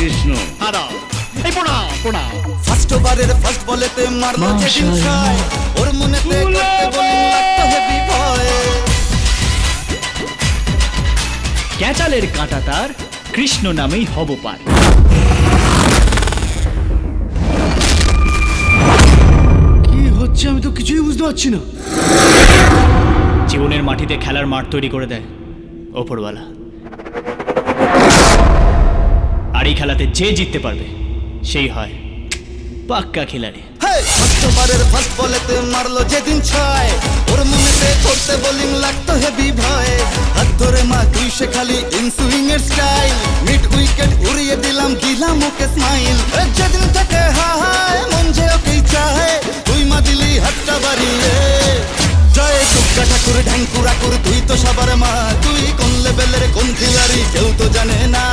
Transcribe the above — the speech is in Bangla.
কৃষ্ণ। আদাব, এই প্রণাম প্রণাম। ফার্স্ট ওভারের ফার্স্ট বলেতে মারলো যেদিন ছয়, ওর মনেতে করতে বোলিং লাগতো হেভি ভয়। ক্যাচালের কাঁটা তার কৃষ্ণ নামেই হব পার। কি হচ্ছে আমি তো কিছুই বুঝতে পারছি না। জীবনের মাটিতে খেলার মাঠ তৈরি করে দেয় ওপরওয়ালা, আর এই খেলাতে যে জিততে পারবে সেই হয় পাক্কা খেলাড়ি। ফার্স্ট ওভারের ফার্স্ট বলেতে মারলো যেদিন ছয়, ওর মনেতে করতে বোলিং লাগতো হেভি ভয়। হাত ধরে মা তুই সে খালি ইনসুইং এর স্টাইল, মিড উইকেট উড়িয়ে দিলাম দিলাম ওকে স্মাইল। যেদিন থেকে হায় মন যে ওকেই চায়, তুই মা দিলি হাতটা বাড়িয়ে। জয় দুর্গা ঠাকুর ঢ্যাঙ্কুরা কুর, তুই তো সবার মা, তুই কোন লেভেলের কোন খিলাড়ি কেউ তো জানে না।